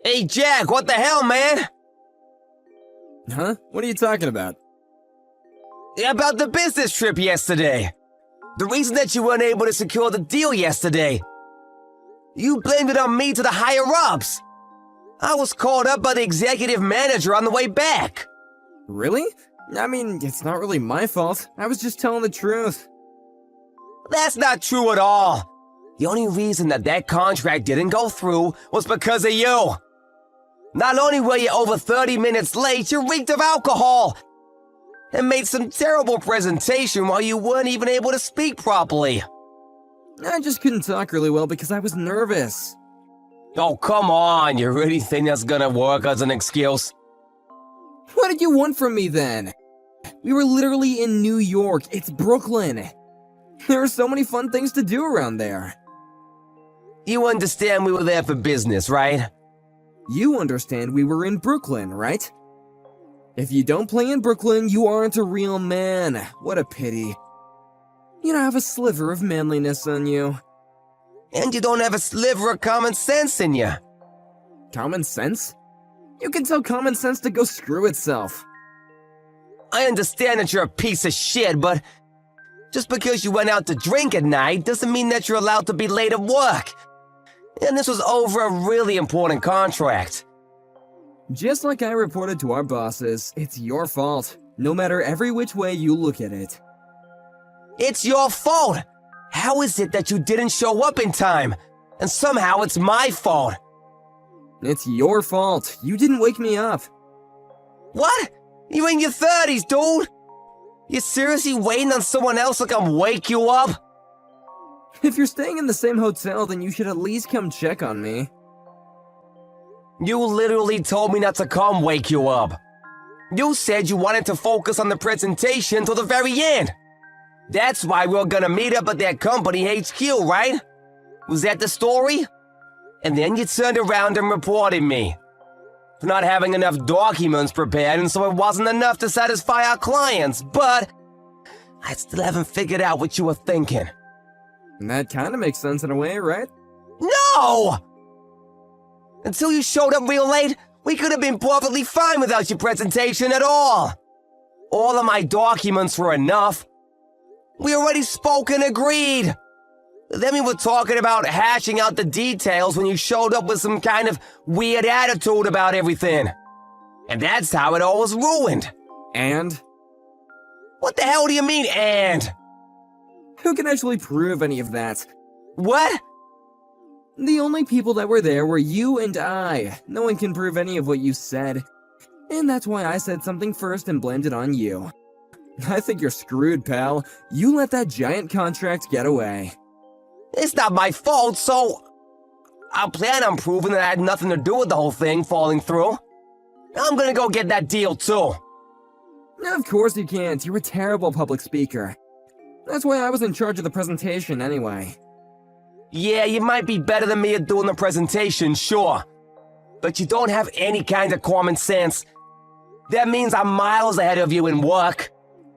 Hey, Jack, what the hell, man? Huh? What are you talking about? About the business trip yesterday. The reason that you weren't able to secure the deal yesterday. You blamed it on me to the higher-ups. I was called up by the executive manager on the way back. Really? I mean, it's not really my fault. I was just telling the truth. That's not true at all. The only reason that contract didn't go through was because of you. Not only were you over 30 minutes late, you reeked of alcohol and made some terrible presentation while you weren't even able to speak properly. I just couldn't talk really well because I was nervous. Oh, come on. You really think that's gonna work as an excuse? What did you want from me then? We were literally in New York. It's Brooklyn. There are so many fun things to do around there. You understand we were there for business, right? You understand we were in Brooklyn, right? If you don't play in Brooklyn, you aren't a real man. What a pity. You don't have a sliver of manliness on you. And you don't have a sliver of common sense in you. Common sense? You can tell common sense to go screw itself. I understand that you're a piece of shit, but just because you went out to drink at night doesn't mean that you're allowed to be late at work. And this was over a really important contract. Just like I reported to our bosses, it's your fault, no matter every which way you look at it. It's your fault! How is it that you didn't show up in time? And somehow it's my fault. It's your fault. You didn't wake me up. What? You're in your 30s, dude! You seriously waiting on someone else to come wake you up? If you're staying in the same hotel, then you should at least come check on me. You literally told me not to come wake you up. You said you wanted to focus on the presentation till the very end. That's why we were gonna meet up at that company HQ, right? Was that the story? And then you turned around and reported me for not having enough documents prepared, and so it wasn't enough to satisfy our clients, but I still haven't figured out what you were thinking. And that kind of makes sense in a way, right? No! Until you showed up real late, we could have been perfectly fine without your presentation at all. All of my documents were enough. We already spoke and agreed. Then we were talking about hashing out the details when you showed up with some kind of weird attitude about everything. And that's how it all was ruined. And? What the hell do you mean, and? Who can actually prove any of that? What? The only people that were there were you and I. No one can prove any of what you said. And that's why I said something first and blamed it on you. I think you're screwed, pal. You let that giant contract get away. It's not my fault, so I plan on proving that I had nothing to do with the whole thing falling through. I'm gonna go get that deal, too. Of course you can't. You're a terrible public speaker. That's why I was in charge of the presentation anyway. Yeah, you might be better than me at doing the presentation, sure. But you don't have any kind of common sense. That means I'm miles ahead of you in work.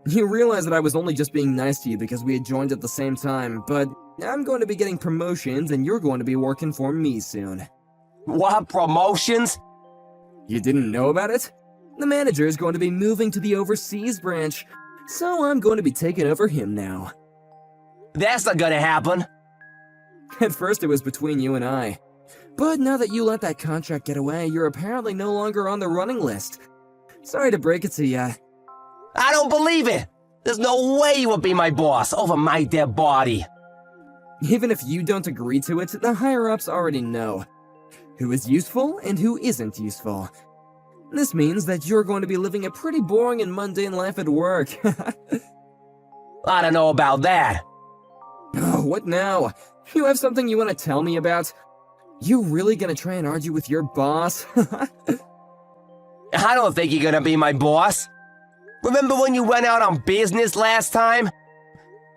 You realize that I was only just being nice to you because we had joined at the same time, but I'm going to be getting promotions and you're going to be working for me soon. What, promotions? You didn't know about it? The manager is going to be moving to the overseas branch, so I'm going to be taking over him now. That's not gonna happen. At first it was between you and I, but now that you let that contract get away, you're apparently no longer on the running list. Sorry to break it to ya. I don't believe it! There's no way you would be my boss over my dead body. Even if you don't agree to it, the higher-ups already know who is useful and who isn't useful. This means that you're going to be living a pretty boring and mundane life at work. I don't know about that. Oh, what now? You have something you want to tell me about? You really gonna try and argue with your boss? I don't think you're gonna be my boss. Remember when you went out on business last time?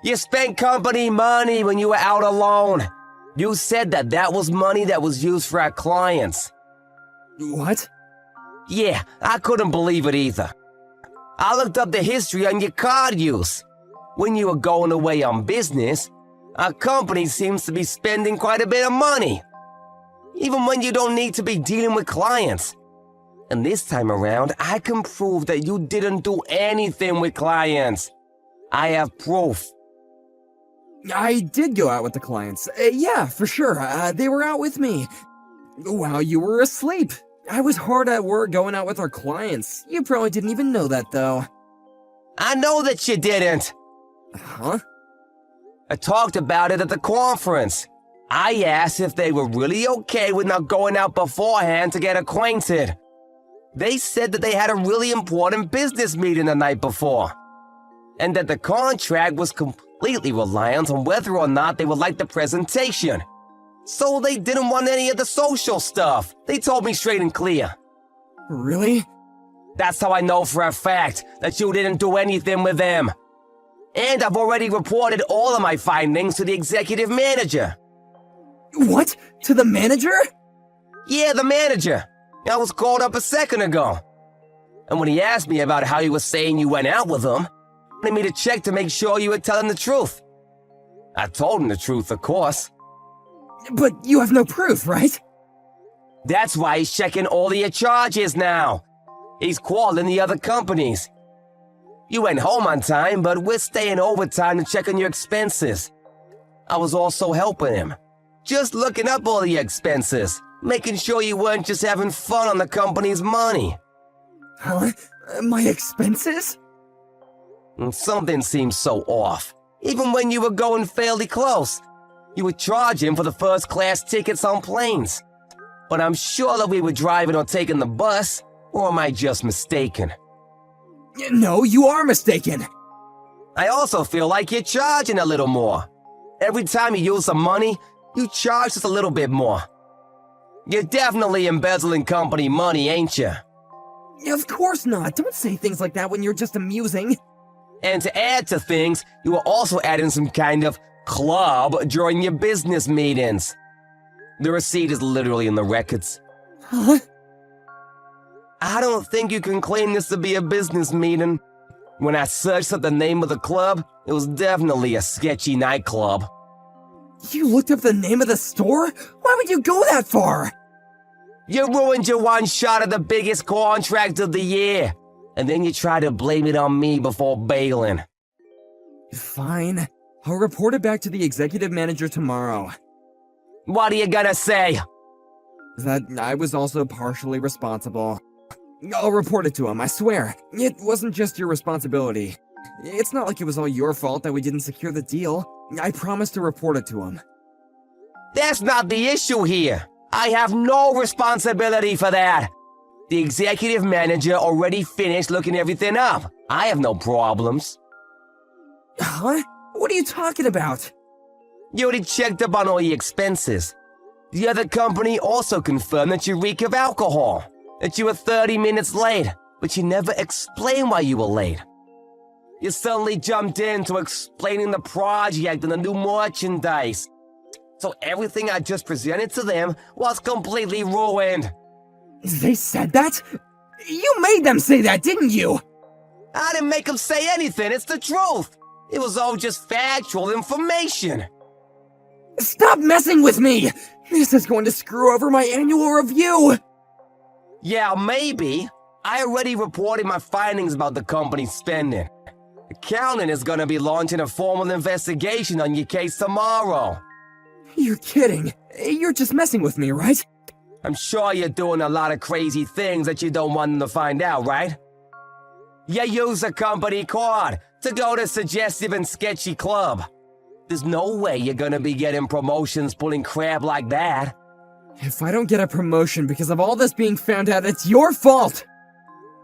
You spent company money when you were out alone. You said that was money that was used for our clients. What? Yeah, I couldn't believe it either. I looked up the history on your card use. When you were going away on business, our company seems to be spending quite a bit of money. even when you don't need to be dealing with clients. And this time around, I can prove that you didn't do anything with clients. I have proof. I did go out with the clients. Yeah, for sure. They were out with me. While you were asleep. I was hard at work going out with our clients. You probably didn't even know that, though. I know that you didn't. Huh? I talked about it at the conference. I asked if they were really okay with not going out beforehand to get acquainted. They said that they had a really important business meeting the night before, and that the contract was completely reliant on whether or not they would like the presentation. So they didn't want any of the social stuff. They told me straight and clear. Really? That's how I know for a fact that you didn't do anything with them. And I've already reported all of my findings to the executive manager. What? To the manager? Yeah, the manager. I was called up a second ago. And when he asked me about how you were saying you went out with him, he wanted me to check to make sure you were telling the truth. I told him the truth, of course. But you have no proof, right? That's why he's checking all of your charges now. He's calling the other companies. You went home on time, but we're staying overtime to check on your expenses. I was also helping him. Just looking up all the expenses, making sure you weren't just having fun on the company's money. Huh? My expenses? Something seems so off. Even when you were going fairly close, you were charging for the first-class tickets on planes. But I'm sure that we were driving or taking the bus, or am I just mistaken? No, you are mistaken. I also feel like you're charging a little more. Every time you use some money, you charge just a little bit more. You're definitely embezzling company money, ain't you? Of course not. Don't say things like that when you're just amusing. And to add to things, you were also adding some kind of club during your business meetings. The receipt is literally in the records. Huh? I don't think you can claim this to be a business meeting. When I searched up the name of the club, it was definitely a sketchy nightclub. You looked up the name of the store? Why would you go that far? You ruined your one shot at the biggest contract of the year, and then you try to blame it on me before bailing. Fine. I'll report it back to the executive manager tomorrow. What are you gonna say? That I was also partially responsible. I'll report it to him, I swear. It wasn't just your responsibility. It's not like it was all your fault that we didn't secure the deal. I promised to report it to him. That's not the issue here. I have no responsibility for that. The executive manager already finished looking everything up. I have no problems. Huh? What are you talking about? You already checked up on all your expenses. The other company also confirmed that you reek of alcohol, that you were 30 minutes late, but you never explained why you were late. You suddenly jumped into explaining the project and the new merchandise. So everything I just presented to them was completely ruined. They said that? You made them say that, didn't you? I didn't make them say anything, it's the truth. It was all just factual information. Stop messing with me! This is going to screw over my annual review! Yeah, maybe. I already reported my findings about the company's spending. Accounting is gonna be launching a formal investigation on your case tomorrow. You're kidding. You're just messing with me, right? I'm sure you're doing a lot of crazy things that you don't want them to find out, right? You use a company card to go to suggestive and sketchy club. There's no way you're gonna be getting promotions pulling crap like that. If I don't get a promotion because of all this being found out, it's your fault!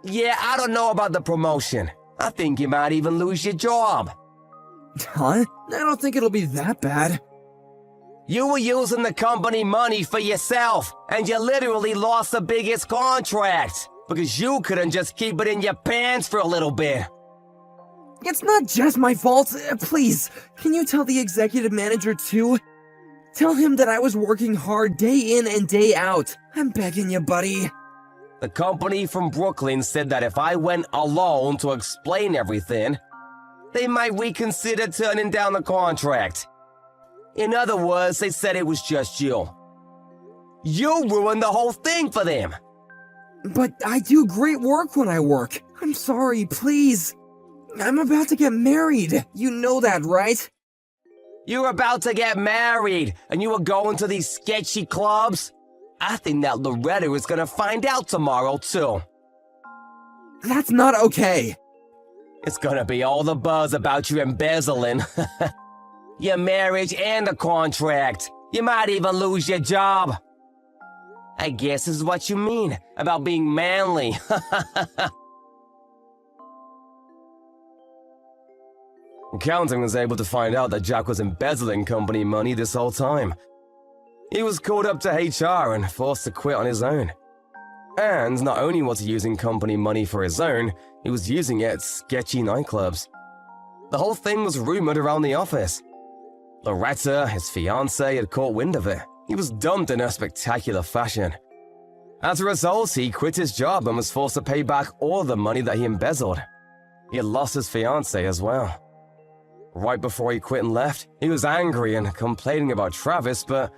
Yeah, I don't know about the promotion. I think you might even lose your job. Huh? I don't think it'll be that bad. You were using the company money for yourself, and you literally lost the biggest contract because you couldn't just keep it in your pants for a little bit. It's not just my fault. Please, can you tell the executive manager too? Tell him that I was working hard day in and day out. I'm begging you, buddy. The company from Brooklyn said that if I went alone to explain everything, they might reconsider turning down the contract. In other words, they said it was just you. You ruined the whole thing for them. But I do great work when I work. I'm sorry, please. I'm about to get married. You know that, right? You're about to get married, and you were going to these sketchy clubs? I think that Loretta is gonna find out tomorrow, too. That's not okay. It's gonna be all the buzz about you embezzling. Your marriage and the contract. You might even lose your job. I guess this is what you mean about being manly. Accounting was able to find out that Jack was embezzling company money this whole time. He was called up to HR and forced to quit on his own. And not only was he using company money for his own, he was using it at sketchy nightclubs. The whole thing was rumored around the office. Loretta, his fiancée, had caught wind of it. He was dumped in a spectacular fashion. As a result, he quit his job and was forced to pay back all the money that he embezzled. He had lost his fiancée as well. Right before he quit and left, he was angry and complaining about Travis, but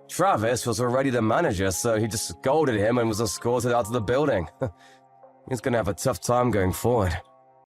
Travis was already the manager, so he just scolded him and was escorted out of the building. He's gonna have a tough time going forward.